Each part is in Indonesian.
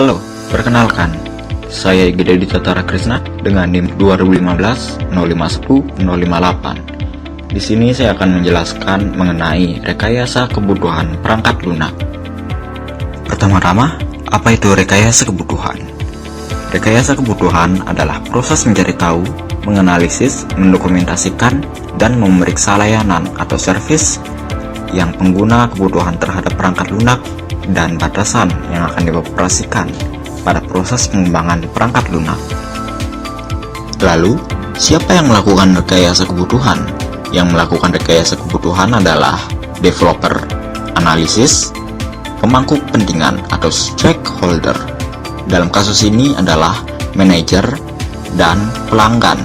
Halo, perkenalkan, saya Gede Tatara Krisna dengan NIM 2015 0510 058. Di sini saya akan menjelaskan mengenai rekayasa kebutuhan perangkat lunak. Pertama-tama, apa itu rekayasa kebutuhan? Rekayasa kebutuhan adalah proses mencari tahu, menganalisis, mendokumentasikan, dan memeriksa layanan atau servis yang pengguna kebutuhan terhadap perangkat lunak dan batasan yang akan dioperasikan pada proses pengembangan perangkat lunak. Lalu, siapa yang melakukan rekayasa kebutuhan? Yang melakukan rekayasa kebutuhan adalah developer, analisis, pemangku kepentingan atau stakeholder. Dalam kasus ini adalah manajer dan pelanggan.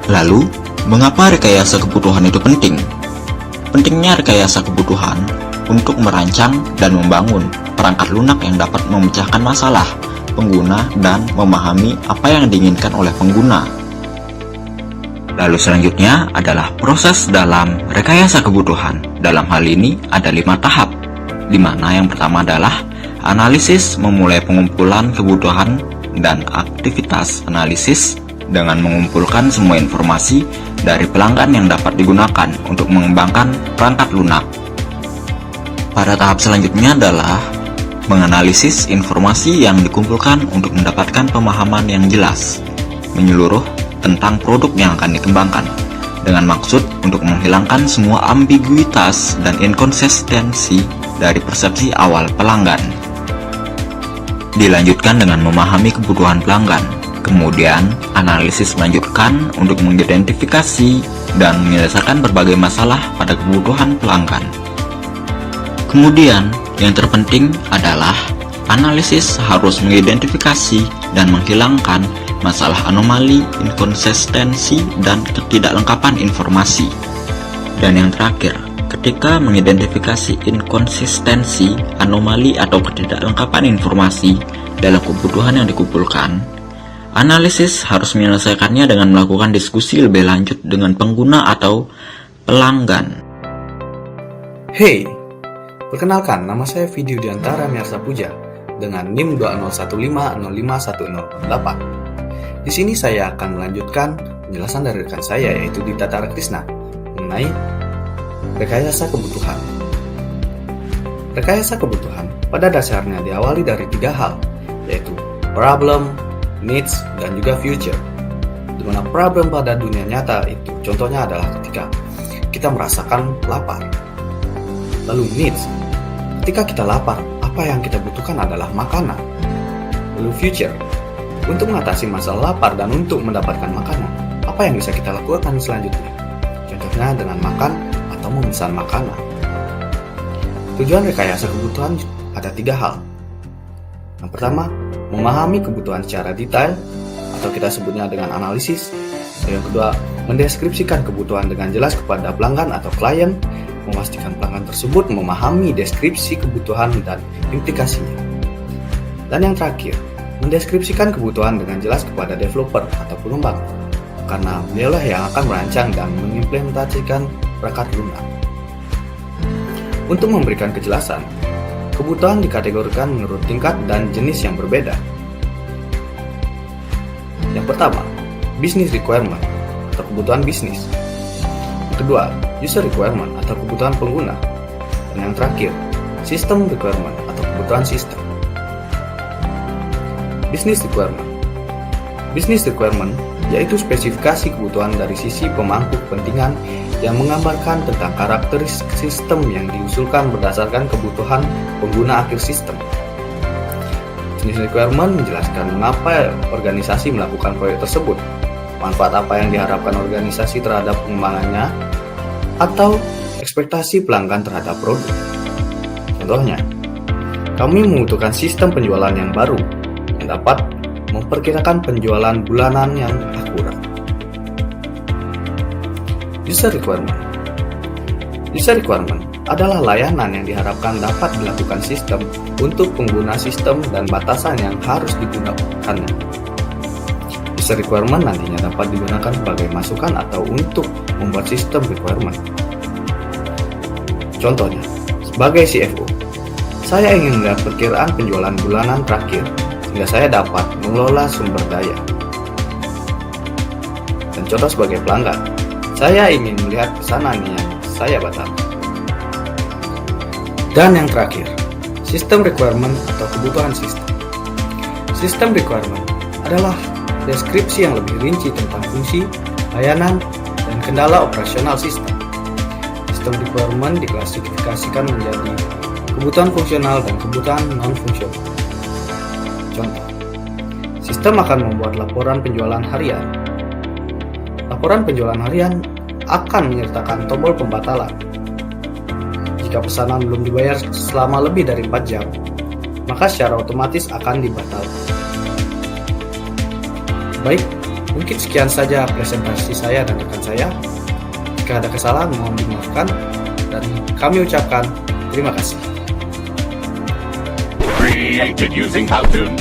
Lalu, mengapa rekayasa kebutuhan itu penting? Pentingnya rekayasa kebutuhan untuk merancang dan membangun perangkat lunak yang dapat memecahkan masalah pengguna dan memahami apa yang diinginkan oleh pengguna. Lalu selanjutnya adalah proses dalam rekayasa kebutuhan. Dalam hal ini ada 5 tahap, di mana yang pertama adalah analisis, memulai pengumpulan kebutuhan dan aktivitas analisis dengan mengumpulkan semua informasi dari pelanggan yang dapat digunakan untuk mengembangkan perangkat lunak. Pada tahap selanjutnya adalah menganalisis informasi yang dikumpulkan untuk mendapatkan pemahaman yang jelas, menyeluruh tentang produk yang akan dikembangkan, dengan maksud untuk menghilangkan semua ambiguitas dan inkonsistensi dari persepsi awal pelanggan. Dilanjutkan dengan memahami kebutuhan pelanggan. Kemudian, analisis melanjutkan untuk mengidentifikasi dan menyelesaikan berbagai masalah pada kebutuhan pelanggan. Kemudian, yang terpenting adalah analisis harus mengidentifikasi dan menghilangkan masalah anomali, inkonsistensi, dan ketidaklengkapan informasi. Dan yang terakhir, ketika mengidentifikasi inkonsistensi, anomali, atau ketidaklengkapan informasi dalam kebutuhan yang dikumpulkan, analisis harus menyelesaikannya dengan melakukan diskusi lebih lanjut dengan pengguna atau pelanggan. Hey, perkenalkan, nama saya Video Diantara Miarsa Puja dengan NIM 2015051008. Di sini saya akan melanjutkan penjelasan dari rekan saya, yaitu Dita Tatara Krisna, mengenai rekayasa kebutuhan. Rekayasa kebutuhan pada dasarnya diawali dari 3 hal, yaitu problem, needs, dan juga future. Di mana problem pada dunia nyata itu contohnya adalah ketika kita merasakan lapar. Lalu needs, ketika kita lapar, apa yang kita butuhkan adalah makanan. Lalu future, untuk mengatasi masalah lapar dan untuk mendapatkan makanan, apa yang bisa kita lakukan selanjutnya? Contohnya dengan makan atau memesan makanan. Tujuan rekayasa kebutuhan ada 3 hal. Yang pertama, memahami kebutuhan secara detail atau kita sebutnya dengan analisis. Yang kedua, mendeskripsikan kebutuhan dengan jelas kepada pelanggan atau klien, memastikan pelanggan tersebut memahami deskripsi kebutuhan dan implikasinya. Dan yang terakhir, mendeskripsikan kebutuhan dengan jelas kepada developer atau pengembang, karena beliaulah yang akan merancang dan mengimplementasikan perangkat lunak. Untuk memberikan kejelasan, kebutuhan dikategorikan menurut tingkat dan jenis yang berbeda. Yang pertama, business requirement atau kebutuhan bisnis. Yang kedua, user requirement atau kebutuhan pengguna. Dan yang terakhir, system requirement atau kebutuhan sistem. Business requirement. Business requirement yaitu spesifikasi kebutuhan dari sisi pemangku kepentingan yang menggambarkan tentang karakteristik sistem yang diusulkan berdasarkan kebutuhan pengguna akhir sistem. Business requirement menjelaskan mengapa organisasi melakukan proyek tersebut, manfaat apa yang diharapkan organisasi terhadap pengembangannya, atau ekspektasi pelanggan terhadap produk. Contohnya, kami membutuhkan sistem penjualan yang baru yang dapat memperkirakan penjualan bulanan yang akurat. User requirement. User requirement adalah layanan yang diharapkan dapat dilakukan sistem untuk pengguna sistem dan batasan yang harus digunakannya. User requirement nantinya dapat digunakan sebagai masukan atau untuk membuat sistem requirement. Contohnya, sebagai CFO, Saya ingin melihat perkiraan penjualan bulanan terakhir, sehingga saya dapat mengelola sumber daya. Dan contoh sebagai pelanggan, saya ingin melihat pesanan yang saya batalkan. Dan yang terakhir, sistem requirement atau kebutuhan sistem. Sistem requirement adalah deskripsi yang lebih rinci tentang fungsi, layanan, dan kendala operasional sistem. Sistem requirement diklasifikasikan menjadi kebutuhan fungsional dan kebutuhan non-fungsional. Contoh, sistem akan membuat laporan penjualan harian. Laporan penjualan harian akan menyertakan tombol pembatalan. Jika pesanan belum dibayar selama lebih dari 4 jam, maka secara otomatis akan dibatalkan. Baik, mungkin sekian saja presentasi saya dan rekan saya. Jika ada kesalahan, mohon dimaafkan, dan kami ucapkan terima kasih. Created using Powtoon.